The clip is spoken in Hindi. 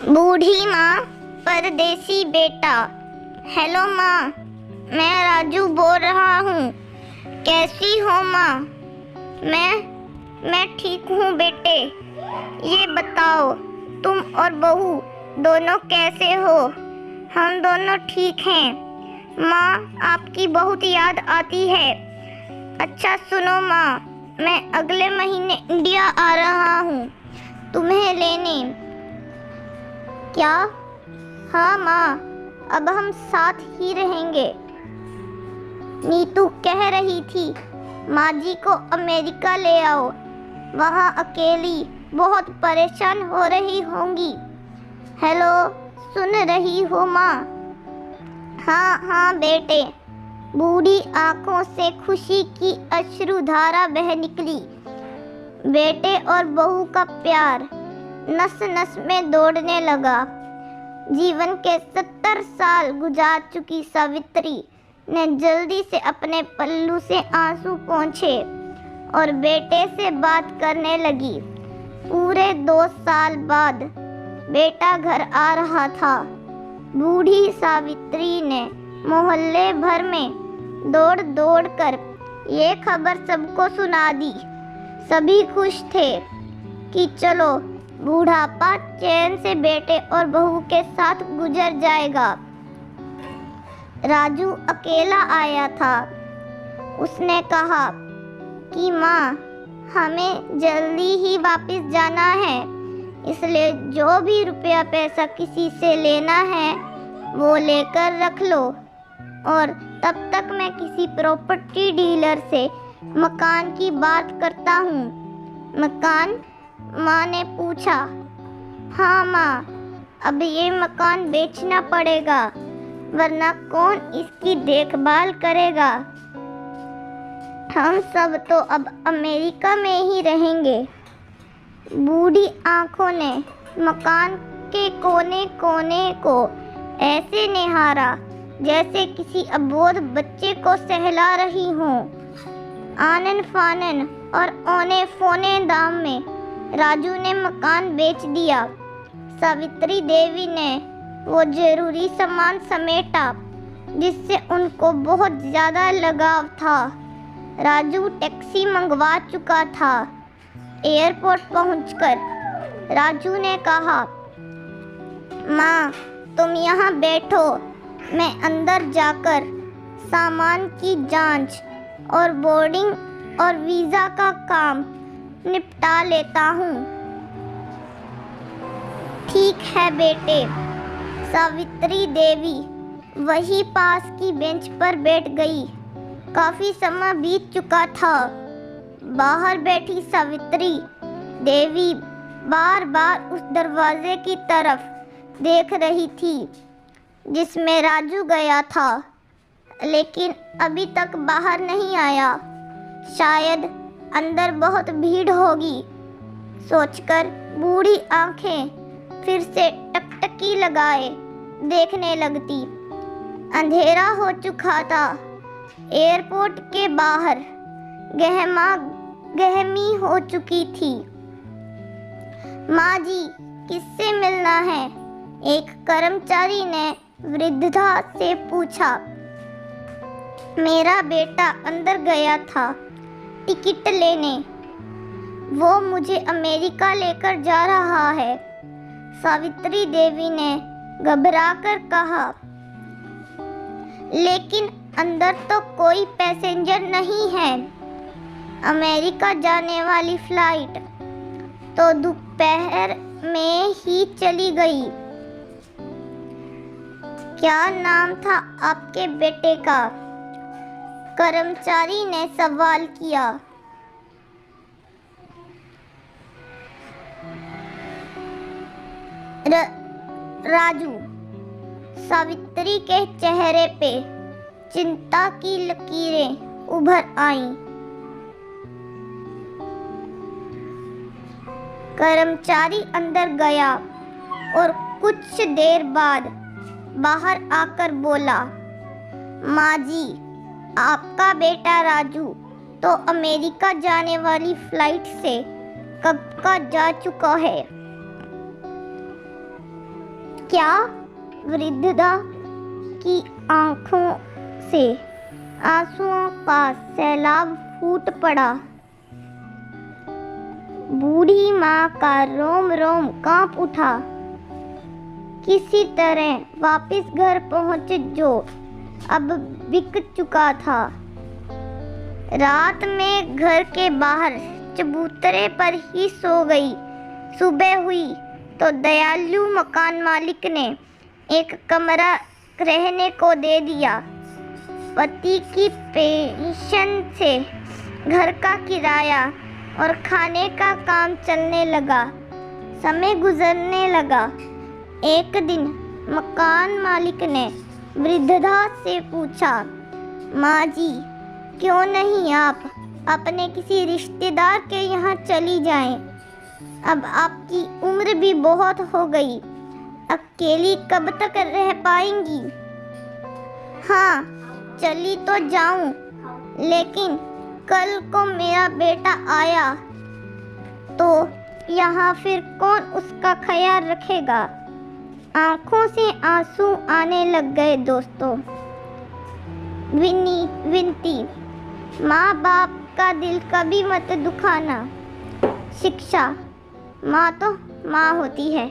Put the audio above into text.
बूढ़ी माँ, परदेसी बेटा। हेलो माँ, मैं राजू बोल रहा हूँ। कैसी हो माँ? मैं ठीक हूँ बेटे। ये बताओ, तुम और बहू दोनों कैसे हो? हम दोनों ठीक हैं माँ, आपकी बहुत याद आती है। अच्छा सुनो माँ, मैं अगले महीने इंडिया आ रहा हूँ तुम्हें लेने। क्या? हाँ माँ, अब हम साथ ही रहेंगे। नीतू कह रही थी माँ जी को अमेरिका ले आओ, वहाँ अकेली बहुत परेशान हो रही होंगी। हेलो, सुन रही हो माँ? हाँ हाँ बेटे। बूढ़ी आंखों से खुशी की अश्रुधारा बह निकली। बेटे और बहू का प्यार नस नस में दौड़ने लगा। जीवन के 70 साल गुजार चुकी सावित्री ने जल्दी से अपने पल्लू से आंसू पोंछे और बेटे से बात करने लगी। पूरे 2 साल बाद बेटा घर आ रहा था। बूढ़ी सावित्री ने मोहल्ले भर में दौड़ दौड़ कर ये खबर सबको सुना दी। सभी खुश थे कि चलो बूढ़ापा चैन से बेटे और बहू के साथ गुजर जाएगा। राजू अकेला आया था। उसने कहा कि माँ, हमें जल्दी ही वापस जाना है, इसलिए जो भी रुपया पैसा किसी से लेना है वो लेकर रख लो, और तब तक मैं किसी प्रॉपर्टी डीलर से मकान की बात करता हूँ। मकान? माँ ने पूछा। हाँ माँ, अब ये मकान बेचना पड़ेगा, वरना कौन इसकी देखभाल करेगा? हम सब तो अब अमेरिका में ही रहेंगे। बूढ़ी आंखों ने मकान के कोने कोने को ऐसे निहारा जैसे किसी अबोध बच्चे को सहला रही हों। आनन फानन और औने फोने दाम में राजू ने मकान बेच दिया। सावित्री देवी ने वो जरूरी सामान समेटा जिससे उनको बहुत ज़्यादा लगाव था। राजू टैक्सी मंगवा चुका था। एयरपोर्ट पहुंचकर राजू ने कहा, माँ तुम यहाँ बैठो, मैं अंदर जाकर सामान की जांच और बोर्डिंग और वीज़ा का काम निपटा लेता हूँ। ठीक है बेटे। सावित्री देवी वही पास की बेंच पर बैठ गई। काफी समय बीत चुका था। बाहर बैठी सावित्री देवी बार बार उस दरवाजे की तरफ देख रही थी जिसमें राजू गया था, लेकिन अभी तक बाहर नहीं आया। शायद अंदर बहुत भीड़ होगी सोचकर बूढ़ी आंखें फिर से टकटकी लगाए देखने लगती। अंधेरा हो चुका था। एयरपोर्ट के बाहर गहमा गहमी हो चुकी थी। माँ जी, किससे मिलना है? एक कर्मचारी ने वृद्धा से पूछा। मेरा बेटा अंदर गया था टिकट लेने, वो मुझे अमेरिका लेकर जा रहा है। सावित्री देवी ने घबराकर कहा। लेकिन अंदर तो कोई पैसेंजर नहीं है। अमेरिका जाने वाली फ्लाइट तो दोपहर में ही चली गई। क्या नाम था आपके बेटे का? कर्मचारी ने सवाल किया। राजू। सावित्री के चेहरे पे चिंता की लकीरें उभर आईं। कर्मचारी अंदर गया और कुछ देर बाद बाहर आकर बोला, माँ जी, आपका बेटा राजू तो अमेरिका जाने वाली फ्लाइट से कब का जा चुका है। क्या? वृद्धा की आंखों से आंसुओं का सैलाब फूट पड़ा। बूढ़ी माँ का रोम रोम कांप उठा। किसी तरह वापस घर पहुंचे जो अब बिक चुका था। रात में घर के बाहर चबूतरे पर ही सो गई। सुबह हुई तो दयालु मकान मालिक ने एक कमरा रहने को दे दिया। पति की पेंशन से घर का किराया और खाने का काम चलने लगा। समय गुजरने लगा। एक दिन मकान मालिक ने वृद्धा से पूछा, माँ जी, क्यों नहीं आप अपने किसी रिश्तेदार के यहाँ चली जाएं? अब आपकी उम्र भी बहुत हो गई, अकेली कब तक रह पाएंगी? हाँ, चली तो जाऊं, लेकिन कल को मेरा बेटा आया तो यहाँ फिर कौन उसका ख्याल रखेगा? आंखों से आंसू आने लग गए दोस्तों। विनती, माँ बाप का दिल कभी मत दुखाना। शिक्षा, माँ तो माँ होती है।